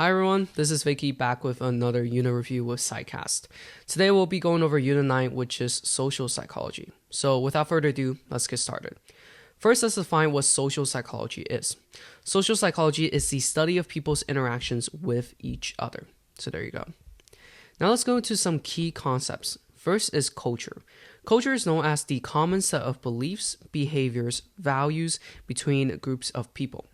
Hi everyone, this is Vicky back with another unit review with PsychCasts. Today we'll be going over Unit 9, which is Social Psychology. So without further ado, let's get started. First, let's define what social psychology is. Social psychology is the study of people's interactions with each other. So there you go. Now let's go into some key concepts. First is culture. Culture is known as the common set of beliefs, behaviors, values between groups of people.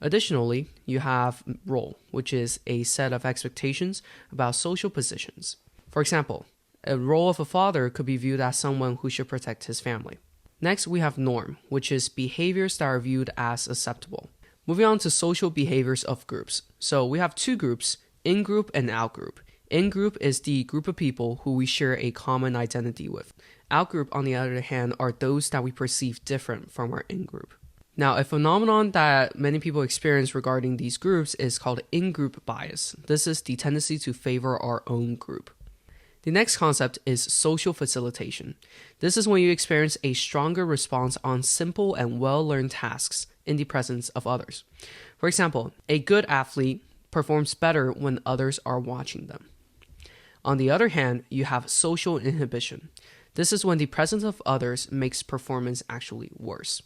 Additionally, you have role, which is a set of expectations about social positions. For example, a role of a father could be viewed as someone who should protect his family. Next, we have norm, which is behaviors that are viewed as acceptable. Moving on to social behaviors of groups. So we have two groups, in-group and out-group. In-group is the group of people who we share a common identity with. Out-group, on the other hand, are those that we perceive different from our in-group. Now, a phenomenon that many people experience regarding these groups is called in-group bias. This is the tendency to favor our own group. The next concept is social facilitation. This is when you experience a stronger response on simple and well-learned tasks in the presence of others. For example, a good athlete performs better when others are watching them. On the other hand, you have social inhibition. This is when the presence of others makes performance actually worse.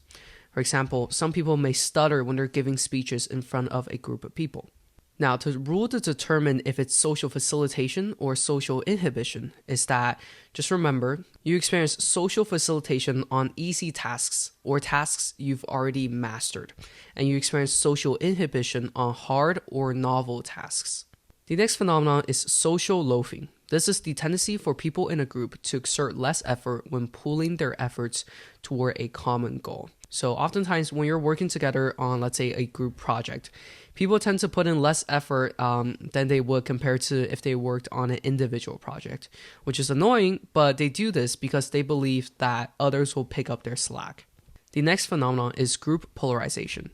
For example, some people may stutter when they're giving speeches in front of a group of people. Now, the rule to determine if it's social facilitation or social inhibition is that, just remember, you experience social facilitation on easy tasks or tasks you've already mastered, and you experience social inhibition on hard or novel tasks. The next phenomenon is social loafing. This is the tendency for people in a group to exert less effort when pooling their efforts toward a common goal. So oftentimes when you're working together on, let's say, a group project, people tend to put in less effort than they would compared to if they worked on an individual project, which is annoying, but they do this because they believe that others will pick up their slack. The next phenomenon is group polarization.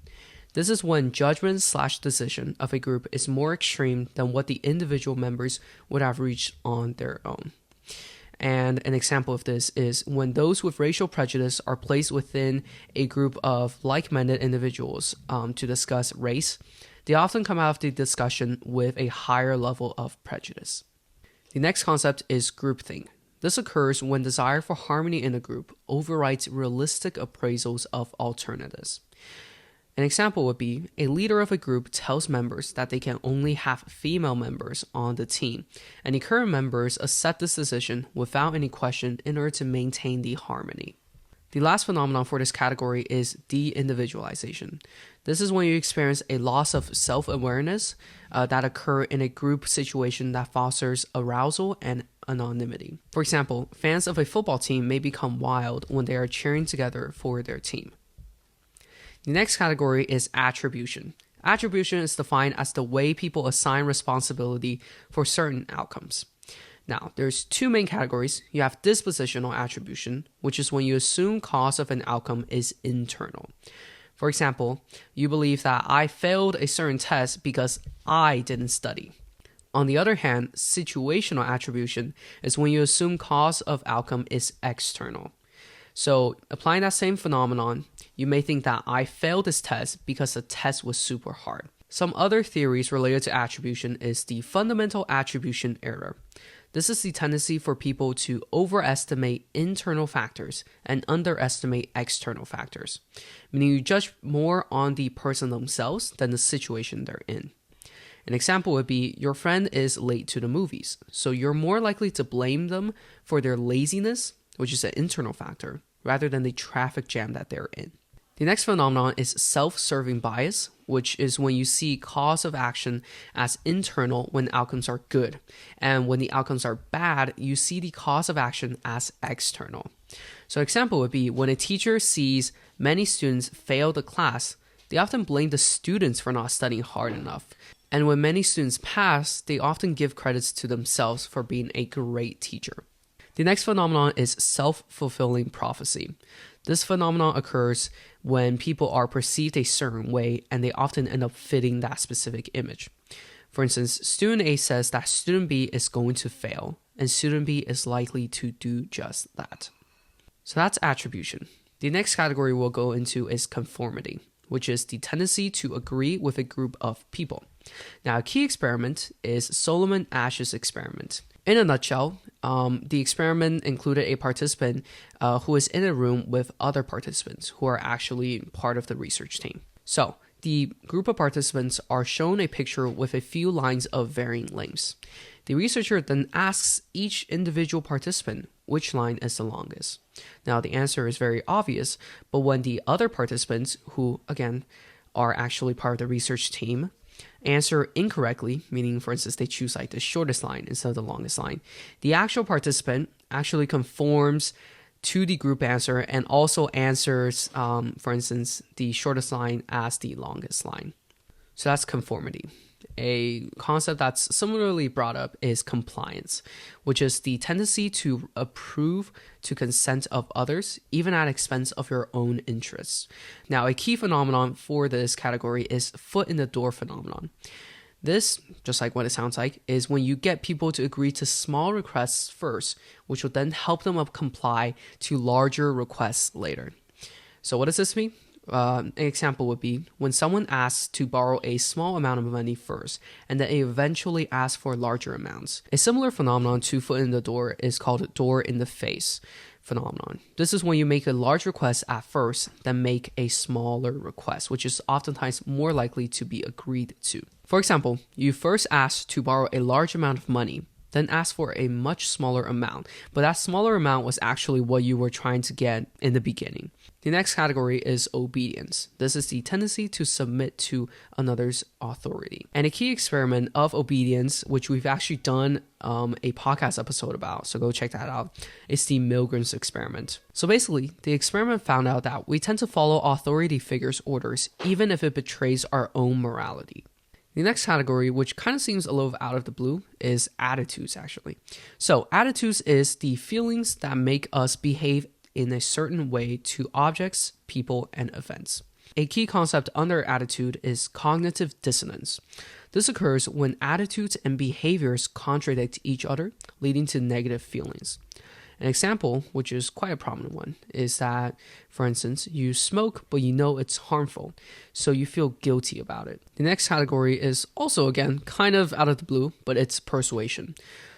This is when judgment/decision of a group is more extreme than what the individual members would have reached on their own. And an example of this is when those with racial prejudice are placed within a group of like-minded individuals to discuss race, they often come out of the discussion with a higher level of prejudice. The next concept is groupthink. This occurs when desire for harmony in a group overrides realistic appraisals of alternatives. An example would be a leader of a group tells members that they can only have female members on the team, and the current members accept this decision without any question in order to maintain the harmony. The last phenomenon for this category is de-individualization. This is when you experience a loss of self-awareness that occur in a group situation that fosters arousal and anonymity. For example, fans of a football team may become wild when they are cheering together for their team. The next category is attribution. Attribution is defined as the way people assign responsibility for certain outcomes. Now, there's two main categories. You have dispositional attribution, which is when you assume cause of an outcome is internal. For example, you believe that I failed a certain test because I didn't study. On the other hand, situational attribution is when you assume cause of outcome is external. So, applying that same phenomenon, you may think that I failed this test because the test was super hard. Some other theories related to attribution is the fundamental attribution error. This is the tendency for people to overestimate internal factors and underestimate external factors, meaning you judge more on the person themselves than the situation they're in. An example would be your friend is late to the movies, so you're more likely to blame them for their laziness, which is an internal factor, rather than the traffic jam that they're in. The next phenomenon is self-serving bias, which is when you see cause of action as internal when outcomes are good. And when the outcomes are bad, you see the cause of action as external. So an example would be when a teacher sees many students fail the class, they often blame the students for not studying hard enough. And when many students pass, they often give credits to themselves for being a great teacher. The next phenomenon is self-fulfilling prophecy. This phenomenon occurs when people are perceived a certain way and they often end up fitting that specific image. For instance, student A says that student B is going to fail and student B is likely to do just that. So that's attribution. The next category we'll go into is conformity, which is the tendency to agree with a group of people. Now, a key experiment is Solomon Ash's experiment. In a nutshell, the experiment included a participant who is in a room with other participants who are actually part of the research team. So, the group of participants are shown a picture with a few lines of varying lengths. The researcher then asks each individual participant which line is the longest. Now, the answer is very obvious, but when the other participants, who again are actually part of the research team, answer incorrectly, meaning for instance they choose like the shortest line instead of the longest line, the actual participant actually conforms to the group answer and also answers, for instance, the shortest line as the longest line. So that's conformity. A concept that's similarly brought up is compliance, which is the tendency to approve to consent of others, even at expense of your own interests. Now, a key phenomenon for this category is foot in the door phenomenon. This, just like what it sounds like, is when you get people to agree to small requests first, which will then help them comply to larger requests later. So what does this mean? An example would be when someone asks to borrow a small amount of money first, and then they eventually ask for larger amounts. A similar phenomenon to foot in the door is called door in the face phenomenon. This is when you make a large request at first, then make a smaller request, which is oftentimes more likely to be agreed to. For example, you first ask to borrow a large amount of money, then ask for a much smaller amount, but that smaller amount was actually what you were trying to get in the beginning. The next category is obedience. This is the tendency to submit to another's authority. And a key experiment of obedience, which we've actually done a podcast episode about, so go check that out, is the Milgram's experiment. So basically, the experiment found out that we tend to follow authority figures' orders, even if it betrays our own morality. The next category, which kind of seems a little out of the blue, is attitudes, actually. So attitudes is the feelings that make us behave in a certain way to objects, people, and events. A key concept under attitude is cognitive dissonance. This occurs when attitudes and behaviors contradict each other, leading to negative feelings. An example, which is quite a prominent one, is that, for instance, you smoke, but you know it's harmful, so you feel guilty about it. The next category is also, again, kind of out of the blue, but it's persuasion.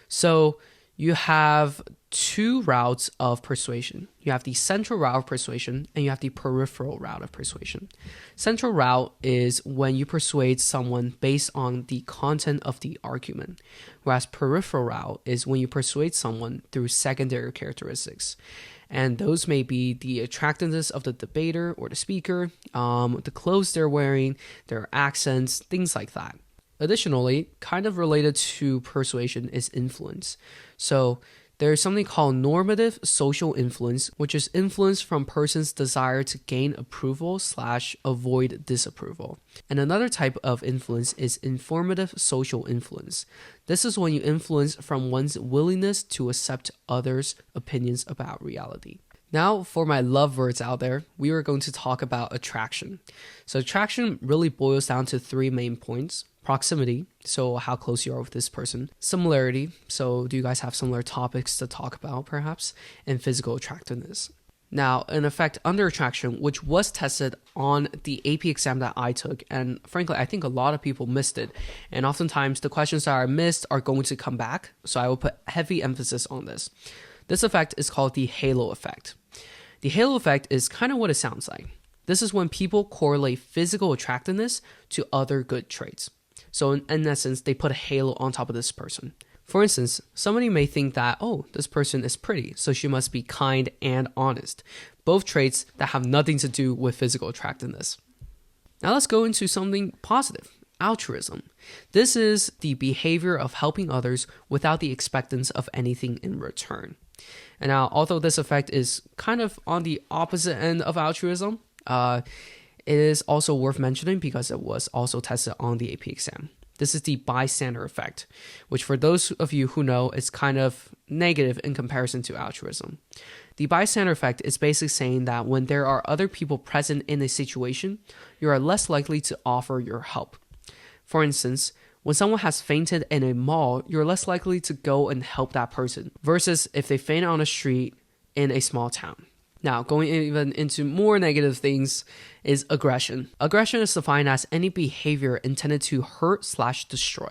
So you have two routes of persuasion. You have the central route of persuasion and you have the peripheral route of persuasion. Central route is when you persuade someone based on the content of the argument, whereas peripheral route is when you persuade someone through secondary characteristics. And those may be the attractiveness of the debater or the speaker, the clothes they're wearing, their accents, things like that. Additionally, kind of related to persuasion is influence. So there's something called normative social influence, which is influence from person's desire to gain approval / avoid disapproval. And another type of influence is informative social influence. This is when you influence from one's willingness to accept others' opinions about reality. Now, for my love words out there, we are going to talk about attraction. So attraction really boils down to three main points. Proximity, so how close you are with this person. Similarity, so do you guys have similar topics to talk about perhaps? And physical attractiveness. Now, an effect under attraction, which was tested on the AP exam that I took, and frankly, I think a lot of people missed it. And oftentimes, the questions that are missed are going to come back, so I will put heavy emphasis on this. This effect is called the halo effect. The halo effect is kind of what it sounds like. This is when people correlate physical attractiveness to other good traits. So in essence, they put a halo on top of this person. For instance, somebody may think that, oh, this person is pretty, so she must be kind and honest. Both traits that have nothing to do with physical attractiveness. Now let's go into something positive, altruism. This is the behavior of helping others without the expectance of anything in return. And now, although this effect is kind of on the opposite end of altruism, it is also worth mentioning because it was also tested on the AP exam. This is the bystander effect, which for those of you who know, is kind of negative in comparison to altruism. The bystander effect is basically saying that when there are other people present in a situation, you are less likely to offer your help. For instance, when someone has fainted in a mall, you're less likely to go and help that person versus if they faint on a street in a small town. Now, going even into more negative things is aggression. Aggression is defined as any behavior intended to hurt/destroy.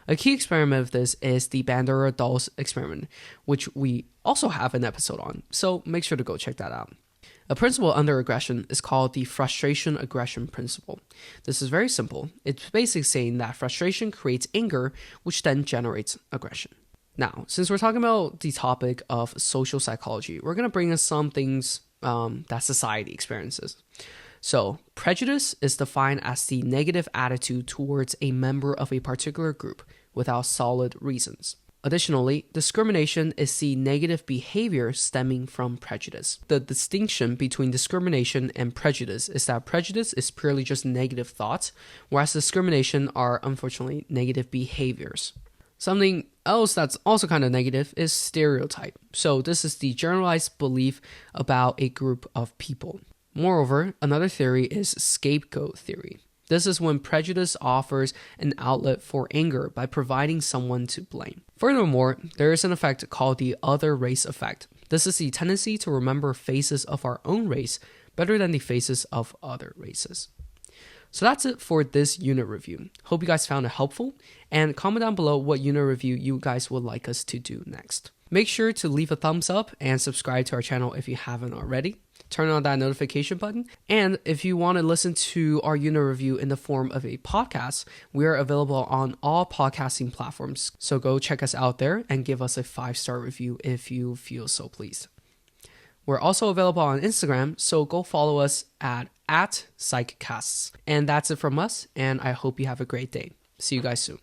A key experiment of this is the Bandura dolls experiment, which we also have an episode on, so make sure to go check that out. A principle under aggression is called the frustration aggression principle. This is very simple. It's basically saying that frustration creates anger, which then generates aggression. Now, since we're talking about the topic of social psychology, we're going to bring in some things that society experiences. So, prejudice is defined as the negative attitude towards a member of a particular group without solid reasons. Additionally, discrimination is the negative behavior stemming from prejudice. The distinction between discrimination and prejudice is that prejudice is purely just negative thoughts, whereas discrimination are unfortunately negative behaviors. Something else that's also kind of negative is stereotype. So this is the generalized belief about a group of people. Moreover, another theory is scapegoat theory. This is when prejudice offers an outlet for anger by providing someone to blame. Furthermore, there is an effect called the other race effect. This is the tendency to remember faces of our own race better than the faces of other races. So that's it for this unit review. Hope you guys found it helpful, and comment down below what unit review you guys would like us to do next. Make sure to leave a thumbs up and subscribe to our channel if you haven't already. Turn on that notification button. And if you want to listen to our unit review in the form of a podcast, we are available on all podcasting platforms. So go check us out there and give us a 5-star review if you feel so pleased. We're also available on Instagram, so go follow us at PsychCasts. And that's it from us, and I hope you have a great day. See you guys soon.